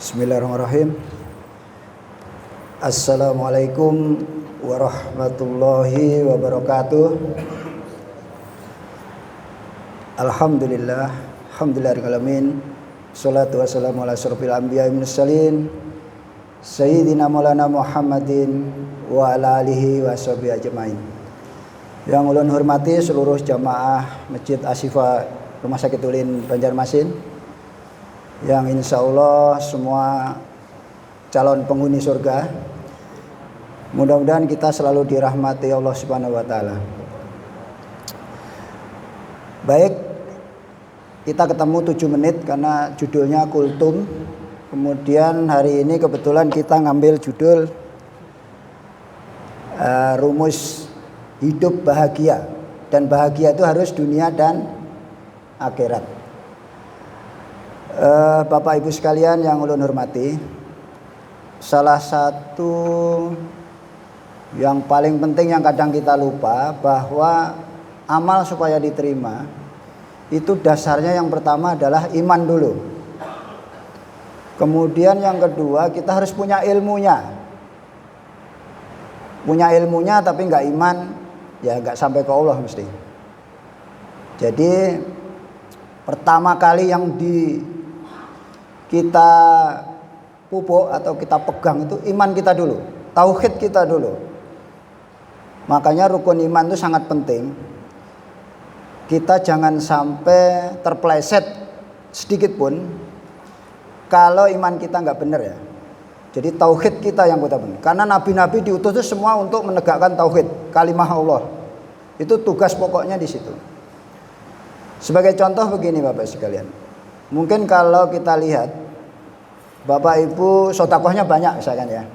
Bismillahirrahmanirrahim. Assalamualaikum warahmatullahi wabarakatuh. Alhamdulillah, alhamdulillahirrahmanirrahim. Salatu wassalamu ala asyrofil anbiya'i wal mursalin Sayyidina Maulana Muhammadin wa ala alihi wa sahbihi ajmain. Yang ulun hormati seluruh jamaah Masjid Ashifa Rumah Sakit Ulin Banjarmasin, yang insya Allah semua calon penghuni surga. Mudah-mudahan kita selalu dirahmati Allah Subhanahu wa Ta'ala. Baik, kita ketemu 7 menit karena judulnya kultum. Kemudian hari ini kebetulan kita ngambil judul rumus hidup bahagia. Dan bahagia itu harus dunia dan akhirat. Bapak Ibu sekalian yang ulun hormati, salah satu yang paling penting yang kadang kita lupa, bahwa amal supaya diterima itu dasarnya yang pertama adalah iman dulu. Kemudian yang kedua, kita harus punya ilmunya. Punya ilmunya tapi nggak iman, ya nggak sampai ke Allah mesti. Jadi pertama kali yang kita pupuk atau kita pegang itu iman kita dulu, tauhid kita dulu. Makanya rukun iman itu sangat penting. Kita jangan sampai terpleset sedikit pun kalau iman kita nggak benar ya. Jadi tauhid kita yang kita benar. Karena nabi-nabi diutus itu semua untuk menegakkan tauhid, kalimah Allah. Itu tugas pokoknya di situ. Sebagai contoh begini Bapak sekalian. Mungkin kalau kita lihat Bapak Ibu sedekahnya banyak misalkan ya.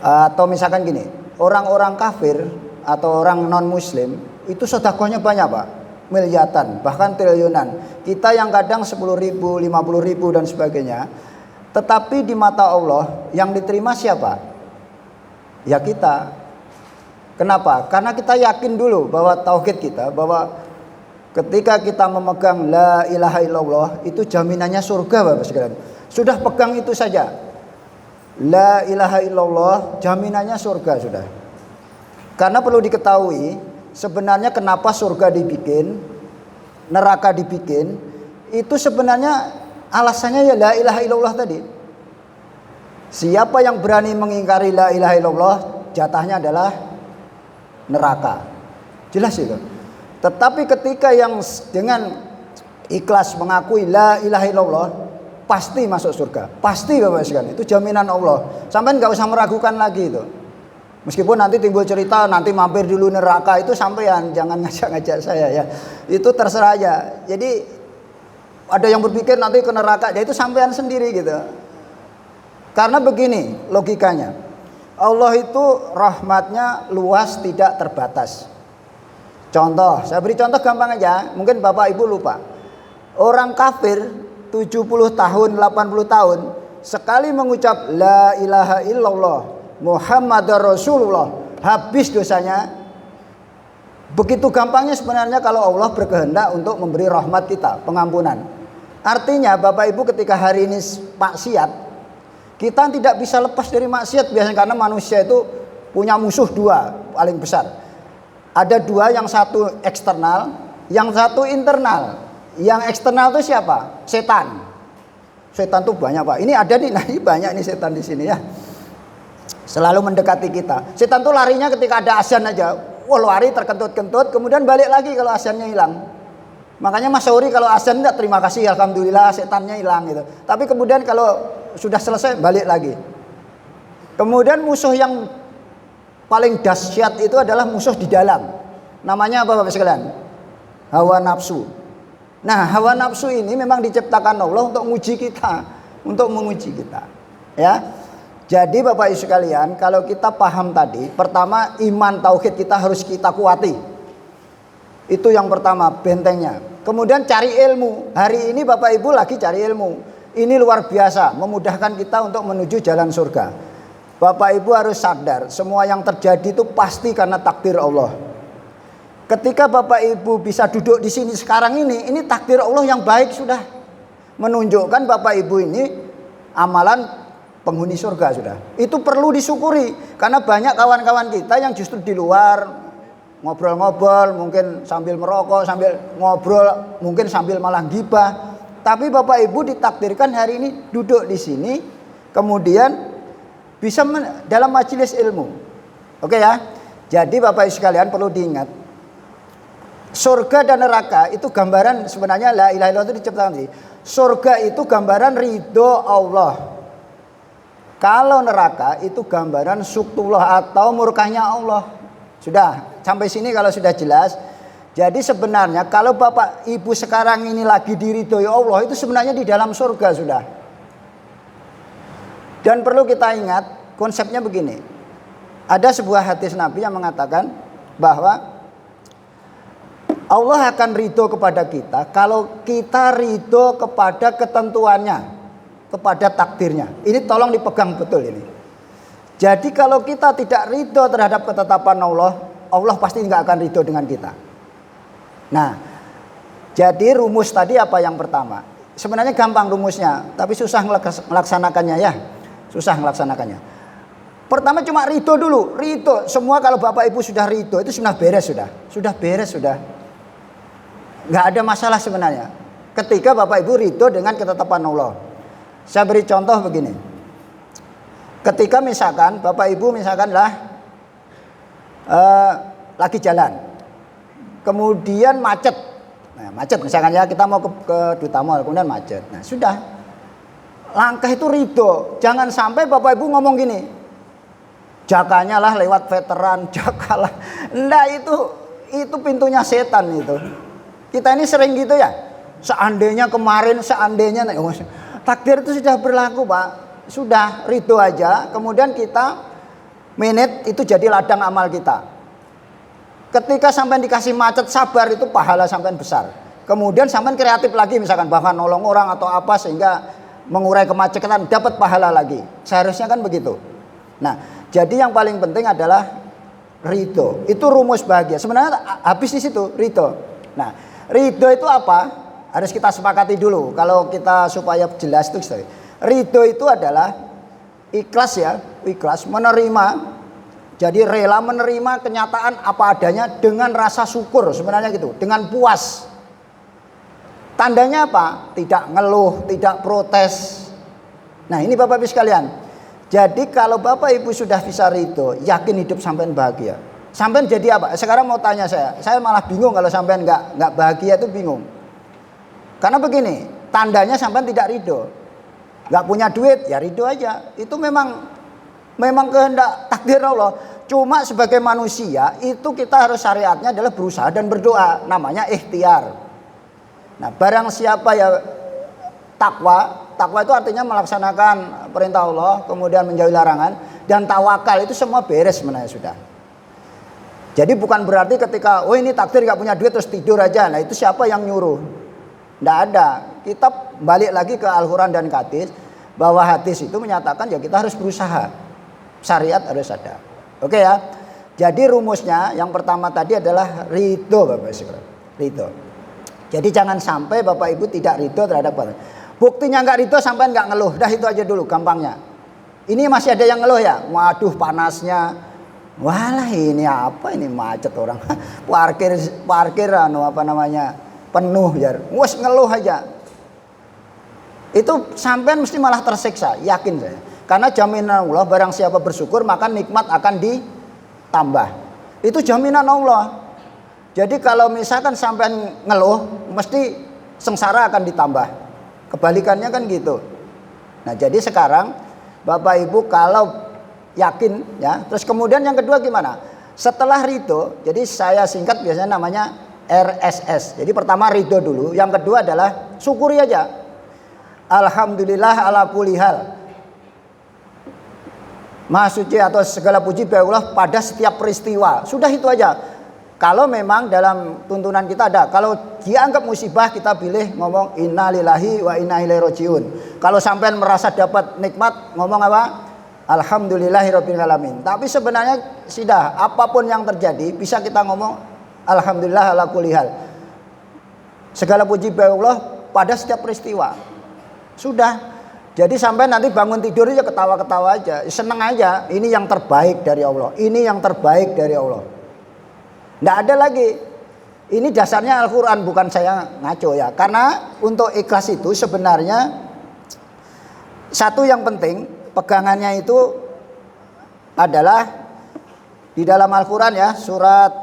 Atau misalkan gini, orang-orang kafir atau orang non muslim itu sedekahnya banyak Pak, miliaran bahkan triliunan. Kita yang kadang 10.000, 50.000 dan sebagainya. Tetapi di mata Allah yang diterima siapa? Ya kita. Kenapa? Karena kita yakin dulu bahwa tauhid kita, bahwa ketika kita memegang la ilaha illallah itu jaminannya surga Bapak sekalian. Sudah pegang itu saja. La ilaha illallah jaminannya surga sudah. Karena perlu diketahui sebenarnya kenapa surga dibikin, neraka dibikin, itu sebenarnya alasannya ya la ilaha illallah tadi. Siapa yang berani mengingkari la ilaha illallah, jatahnya adalah neraka. Jelas itu. Tetapi ketika yang dengan ikhlas mengakui la ilaha illallah, pasti masuk surga. Pasti Bapak sekalian, itu jaminan Allah. Sampai nggak usah meragukan lagi itu. Meskipun nanti timbul cerita nanti mampir dulu neraka, itu sampean jangan ngajak-ngajak saya ya. Itu terserah aja. Jadi ada yang berpikir nanti ke neraka, ya itu sampean sendiri gitu. Karena begini logikanya. Allah itu rahmatnya luas, tidak terbatas. Contoh, saya beri contoh gampang aja. Mungkin Bapak Ibu lupa. Orang kafir 70 tahun, 80 tahun sekali mengucap la ilaha illallah Muhammadar Rasulullah, habis dosanya. Begitu gampangnya sebenarnya kalau Allah berkehendak untuk memberi rahmat kita, pengampunan. Artinya Bapak Ibu ketika hari ini maksiat, kita tidak bisa lepas dari maksiat biasanya, karena manusia itu punya musuh dua paling besar. Ada dua, yang satu eksternal, yang satu internal. Yang eksternal itu siapa? Setan. Setan tuh banyak Pak. Ini ada nih, nah ini banyak nih setan di sini ya. Selalu mendekati kita. Setan tuh larinya ketika ada azan aja. Wah lari terkentut-kentut, kemudian balik lagi kalau azannya hilang. Makanya Mas Sauri kalau azan enggak terima kasih, alhamdulillah setannya hilang gitu. Tapi kemudian kalau sudah selesai balik lagi. Kemudian musuh yang paling dahsyat itu adalah musuh di dalam. Namanya apa Bapak sekalian? Hawa nafsu. Nah, hawa nafsu ini memang diciptakan Allah untuk menguji kita, untuk menguji kita. Ya. Jadi Bapak Ibu sekalian, kalau kita paham tadi, pertama iman tauhid kita harus kita kuati. Itu yang pertama, bentengnya. Kemudian cari ilmu. Hari ini Bapak Ibu lagi cari ilmu. Ini luar biasa, memudahkan kita untuk menuju jalan surga. Bapak Ibu harus sadar, semua yang terjadi itu pasti karena takdir Allah. Ketika Bapak Ibu bisa duduk di sini sekarang ini takdir Allah yang baik sudah. menunjukkan Bapak Ibu ini amalan penghuni surga sudah. Itu perlu disyukuri karena banyak kawan-kawan kita yang justru di luar ngobrol-ngobrol, mungkin sambil merokok, sambil ngobrol, mungkin sambil malah gibah. Tapi Bapak Ibu ditakdirkan hari ini duduk di sini, kemudian bisa dalam majelis ilmu. Oke ya. Jadi Bapak Ibu sekalian perlu diingat, surga dan neraka itu gambaran sebenarnya la ilaha illallah itu diciptakan tadi. Surga itu gambaran ridho Allah. Kalau neraka itu gambaran suktullah atau murkahnya Allah. Sudah sampai sini kalau sudah jelas. Jadi sebenarnya kalau Bapak Ibu sekarang ini lagi diridhoi Allah itu sebenarnya di dalam surga sudah. Dan perlu kita ingat konsepnya begini. Ada sebuah hadis Nabi yang mengatakan bahwa Allah akan ridho kepada kita kalau kita ridho kepada ketentuannya, kepada takdirnya. Ini tolong dipegang betul ini. Jadi kalau kita tidak ridho terhadap ketetapan Allah, Allah pasti nggak akan ridho dengan kita. Nah, jadi rumus tadi apa yang pertama? Sebenarnya gampang rumusnya, tapi susah melaksanakannya ya. Susah melaksanakannya. Pertama cuma ridho dulu, ridho. Semua kalau Bapak Ibu sudah ridho itu sudah beres sudah. Sudah beres sudah. Nggak ada masalah sebenarnya. Ketika Bapak Ibu ridho dengan ketetapan Allah. Saya beri contoh begini. Ketika misalkan Bapak Ibu misalkanlah lagi jalan, kemudian macet. Nah, macet misalkan ya kita mau ke Duta Mall, kemudian macet. Nah sudah. Langkah itu ridho. Jangan sampai Bapak Ibu ngomong gini. Jakanya lah lewat veteran, jakalah. Enggak, itu pintunya setan itu. Kita ini sering gitu ya. Seandainya kemarin, seandainya takdir itu sudah berlaku, Pak. Sudah ridho aja. Kemudian kita menit itu jadi ladang amal kita. Ketika sampai dikasih macet sabar itu pahala sampai besar. Kemudian sampai kreatif lagi misalkan bahkan nolong orang atau apa sehingga mengurai kemacetan dapat pahala lagi. Seharusnya kan begitu. Nah, jadi yang paling penting adalah ridho. Itu rumus bahagia. Sebenarnya habis di situ ridho. Nah, ridho itu apa? Harus kita sepakati dulu. Kalau kita supaya jelas itu. Ridho itu adalah ikhlas ya, ikhlas menerima. Jadi rela menerima kenyataan apa adanya dengan rasa syukur sebenarnya gitu, dengan puas. Tandanya apa? Tidak ngeluh, tidak protes. Nah, ini Bapak Ibu sekalian. Jadi kalau Bapak Ibu sudah bisa ridho, yakin hidup sampean bahagia. Sampean jadi apa? Sekarang mau tanya saya malah bingung kalau sampean nggak bahagia itu bingung. Karena begini, tandanya sampean tidak ridho. Nggak punya duit, ya ridho aja. Itu memang kehendak takdir Allah. Cuma sebagai manusia itu kita harus syariatnya adalah berusaha dan berdoa. Namanya ikhtiar. Nah, barang siapa ya takwa itu artinya melaksanakan perintah Allah, kemudian menjauhi larangan, dan tawakal itu semua beres sebenarnya sudah. Jadi bukan berarti ketika ini takdir gak punya duit terus tidur aja. Nah, itu siapa yang nyuruh? Nggak ada. Kita balik lagi ke Al-Quran dan hadis bahwa hadis itu menyatakan ya kita harus berusaha. Syariat harus ada. Oke ya. Jadi rumusnya yang pertama tadi adalah ridho, Bapak Ibu. Ridho. Jadi jangan sampai Bapak Ibu tidak ridho terhadap Allah. Buktinya nggak ridho sampai nggak ngeluh. Dah itu aja dulu gampangnya. Ini masih ada yang ngeluh ya. Waduh panasnya. Walah ini apa ini macet orang. parkir penuh ya. Wes ngeluh aja. Itu sampean mesti malah tersiksa, yakin saya. Karena jaminan Allah barang siapa bersyukur maka nikmat akan ditambah. Itu jaminan Allah. Jadi kalau misalkan sampean ngeluh, mesti sengsara akan ditambah. Kebalikannya kan gitu. Nah, jadi sekarang Bapak Ibu kalau yakin ya, terus kemudian yang kedua gimana? Setelah ridho, jadi saya singkat biasanya namanya RSS. Jadi pertama ridho dulu, yang kedua adalah syukuri aja. Alhamdulillah ala kulli hal. Maha suci atau segala puji bagi Allah pada setiap peristiwa. Sudah itu aja. Kalau memang dalam tuntunan kita ada, kalau dianggap musibah kita pilih ngomong innalillahi wa inna ilaihi rajiun. Kalau sampean merasa dapat nikmat ngomong apa? Alhamdulillahirabbil alamin. Tapi sebenarnya sudah apapun yang terjadi bisa kita ngomong alhamdulillah ala kulli hal. Segala puji bagi Allah pada setiap peristiwa. Sudah. Jadi sampai nanti bangun tidur aja ketawa-ketawa aja, seneng aja. Ini yang terbaik dari Allah. Ini yang terbaik dari Allah. Nggak ada lagi. Ini dasarnya Al-Quran, bukan saya ngaco ya. Karena untuk ikhlas itu sebenarnya satu yang penting, pegangannya itu adalah di dalam Al-Quran ya, surat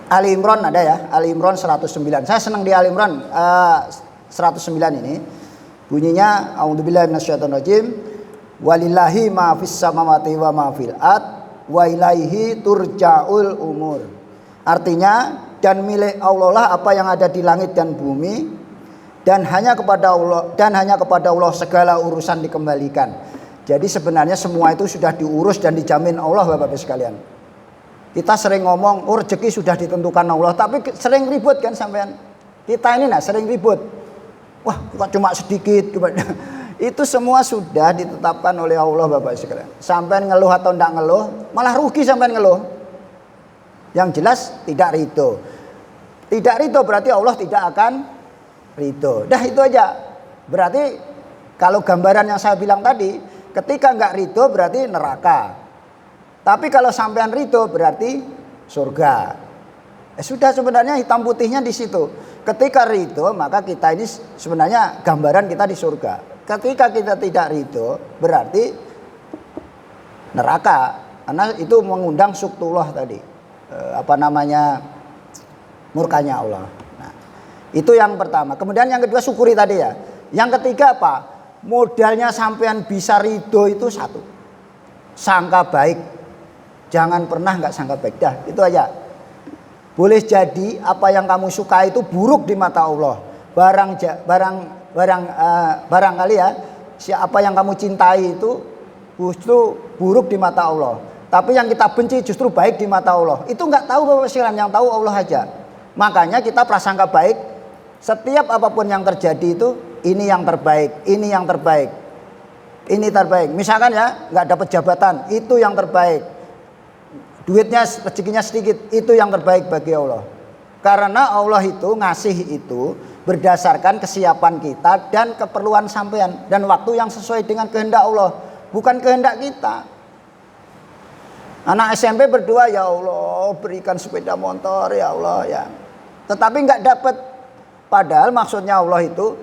Ali Imran ada ya, Ali Imran 109. Saya senang di Ali Imran 109 ini. Bunyinya a'udzubillahi minasyaitonirrajim. Walillahi ma fis samawati wa ma fil ard wa ilaihi turja'ul umur. Artinya, dan milik Allah lah apa yang ada di langit dan bumi, dan hanya kepada Allah segala urusan dikembalikan. Jadi sebenarnya semua itu sudah diurus dan dijamin Allah, Bapak-Bapak sekalian. Kita sering ngomong, oh rezeki sudah ditentukan Allah, tapi sering ribut kan sampean. Kita ini sering ribut. Wah, cuma sedikit. Itu semua sudah ditetapkan oleh Allah, Bapak sekalian. Sampean ngeluh atau enggak ngeluh, malah rugi sampean ngeluh. Yang jelas tidak ridho. Tidak ridho berarti Allah tidak akan ridho. Dah itu aja. Berarti kalau gambaran yang saya bilang tadi, ketika enggak ridho berarti neraka. Tapi kalau sampean ridho berarti surga. Sudah, sebenarnya hitam putihnya di situ. Ketika ridho maka kita ini sebenarnya gambaran kita di surga. Ketika kita tidak ridho berarti neraka. Karena itu mengundang suktullah tadi. Murkanya Allah. Nah, itu yang pertama. Kemudian yang kedua syukuri tadi ya. Yang ketiga apa? Modalnya sampean bisa ridho itu satu. Sangka baik. Jangan pernah nggak sangka baik. Dah, itu aja. Boleh jadi apa yang kamu suka itu buruk di mata Allah. Barangkali ya, apa yang kamu cintai itu justru buruk di mata Allah. Tapi yang kita benci justru baik di mata Allah. Itu nggak tahu Bapak sekalian, yang tahu Allah aja. Makanya kita prasangka baik. Setiap apapun yang terjadi itu, ini yang terbaik, ini yang terbaik, ini terbaik. Misalkan ya, nggak dapat jabatan, itu yang terbaik. Duitnya, rezekinya sedikit, itu yang terbaik bagi Allah. Karena Allah itu ngasih itu berdasarkan kesiapan kita dan keperluan sampean dan waktu yang sesuai dengan kehendak Allah, bukan kehendak kita. Anak SMP berdoa, ya Allah berikan sepeda motor ya Allah ya. Tetapi nggak dapat. Padahal maksudnya Allah itu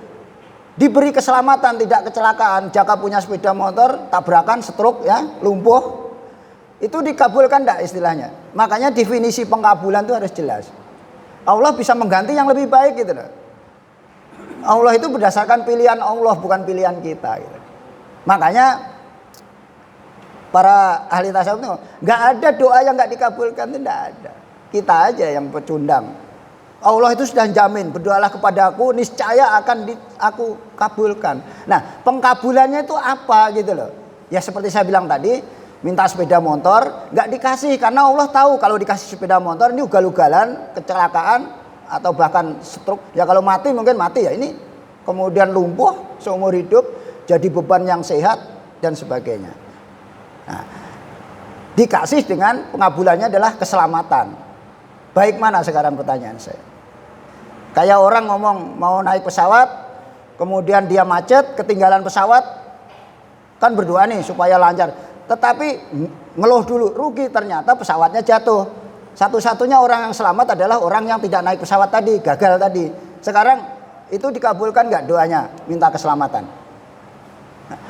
diberi keselamatan, tidak kecelakaan. Jaka punya sepeda motor, tabrakan, stroke ya, lumpuh. Itu dikabulkan enggak istilahnya. Makanya definisi pengkabulan itu harus jelas. Allah bisa mengganti yang lebih baik gitu loh. Allah itu berdasarkan pilihan Allah, bukan pilihan kita gitu. Makanya para ahli tasawuf itu enggak ada doa yang enggak dikabulkan, itu enggak ada. Kita aja yang pecundang. Allah itu sudah jamin, berdoalah kepada aku, niscaya akan aku kabulkan. Nah, pengkabulannya itu apa gitu loh. Ya seperti saya bilang tadi, minta sepeda motor, nggak dikasih karena Allah tahu kalau dikasih sepeda motor ini ugal-ugalan, kecelakaan atau bahkan stroke. Ya kalau mati mungkin mati ya, ini kemudian lumpuh seumur hidup, jadi beban yang sehat dan sebagainya. Nah, dikasih dengan pengabulannya adalah keselamatan. Baik mana sekarang pertanyaan saya? Kayak orang ngomong mau naik pesawat, kemudian dia macet, ketinggalan pesawat, kan berdoa nih supaya lancar. Tetapi ngeluh dulu, rugi, ternyata pesawatnya jatuh. Satu-satunya orang yang selamat adalah orang yang tidak naik pesawat tadi, gagal tadi. Sekarang itu dikabulkan nggak doanya, minta keselamatan. Nah,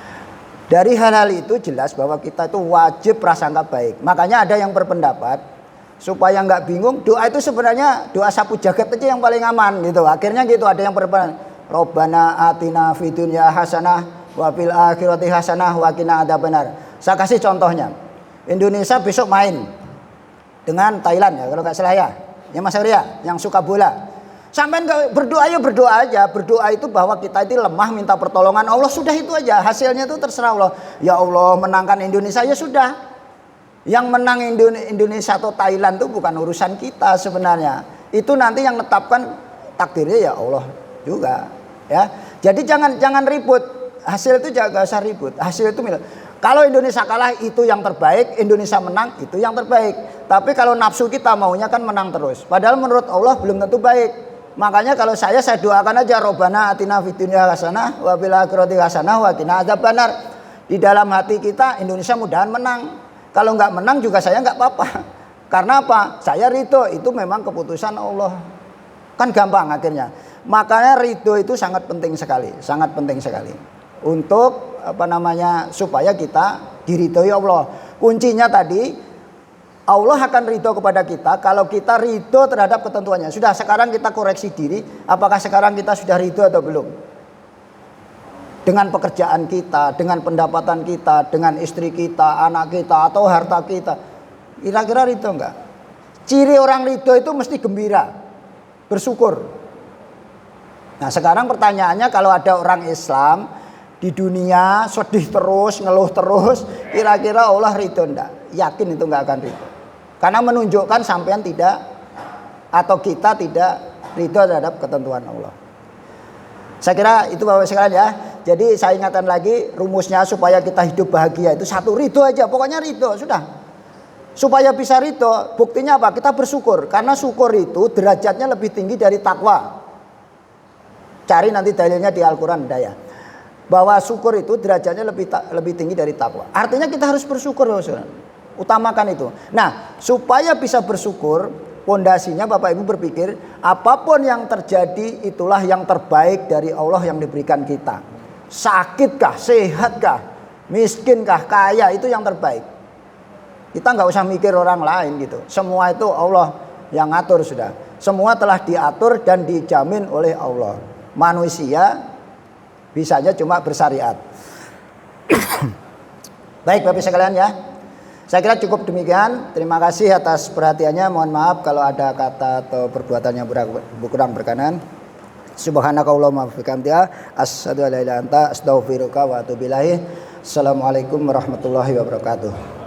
dari hal-hal itu jelas bahwa kita itu wajib prasangka baik. Makanya ada yang berpendapat supaya nggak bingung, doa itu sebenarnya doa sapu jagat aja yang paling aman gitu. Akhirnya gitu, ada yang berpendapat, Robbana atina fid dunya hasanah wa fil akhirati hasanah wa qina adzabannar. Saya kasih contohnya. Indonesia besok main dengan Thailand ya kalau nggak salah ya. Ya Mas Arya yang suka bola. Sampai berdoa ya berdoa aja. Berdoa itu bahwa kita itu lemah, minta pertolongan Allah, sudah itu aja. Hasilnya itu terserah Allah. Ya Allah menangkan Indonesia ya sudah. Yang menang Indonesia atau Thailand itu bukan urusan kita sebenarnya. Itu nanti yang menetapkan takdirnya ya Allah juga. Ya. Jadi jangan ribut. Hasil itu jangan usah ribut. Hasil itu milik. Kalau Indonesia kalah itu yang terbaik, Indonesia menang itu yang terbaik. Tapi kalau nafsu kita maunya kan menang terus. Padahal menurut Allah belum tentu baik. Makanya kalau saya doakan aja Robbana atina fid dunya hasanah wa fil akhirati hasanah wa qina adzabannar. Di dalam hati kita Indonesia mudahan menang. Kalau nggak menang juga saya nggak apa-apa. Karena apa? Saya ridho, itu memang keputusan Allah. Kan gampang akhirnya. Makanya ridho itu sangat penting sekali, sangat penting sekali. Untuk supaya kita diridhoi Allah. Kuncinya tadi Allah akan ridho kepada kita kalau kita ridho terhadap ketentuannya. Sudah, sekarang kita koreksi diri, apakah sekarang kita sudah ridho atau belum? Dengan pekerjaan kita, dengan pendapatan kita, dengan istri kita, anak kita, atau harta kita. Kira-kira ridho enggak? Ciri orang ridho itu mesti gembira, bersyukur. Nah sekarang pertanyaannya, kalau ada orang Islam di dunia sedih terus, ngeluh terus, kira-kira Allah ridho enggak? Yakin itu enggak akan ridho. Karena menunjukkan sampean tidak atau kita tidak ridho terhadap ketentuan Allah. Saya kira itu Bapak sekalian ya. Jadi saya ingatkan lagi rumusnya supaya kita hidup bahagia itu satu, ridho aja. Pokoknya ridho sudah. Supaya bisa ridho, buktinya apa? Kita bersyukur. Karena syukur itu derajatnya lebih tinggi dari takwa. Cari nanti dalilnya di Al-Quran ada ya. Bahwa syukur itu derajatnya lebih tinggi dari takwa. Artinya kita harus bersyukur loh saudara. Utamakan itu. Nah, supaya bisa bersyukur, pondasinya Bapak Ibu berpikir, apapun yang terjadi itulah yang terbaik dari Allah yang diberikan kita. Sakitkah, sehatkah, miskinkah, kaya, itu yang terbaik. Kita nggak usah mikir orang lain gitu. Semua itu Allah yang ngatur sudah. Semua telah diatur dan dijamin oleh Allah. Manusia bisanya cuma bersyariat. Baik Bapak sekalian ya. Saya kira cukup demikian. Terima kasih atas perhatiannya. Mohon maaf kalau ada kata atau perbuatan yang kurang berkenan. Subhanakallahumma wa bihamdika asyhadu an la ilaha illa anta astaghfiruka wa atubu ilaik. Assalamualaikum warahmatullahi wabarakatuh.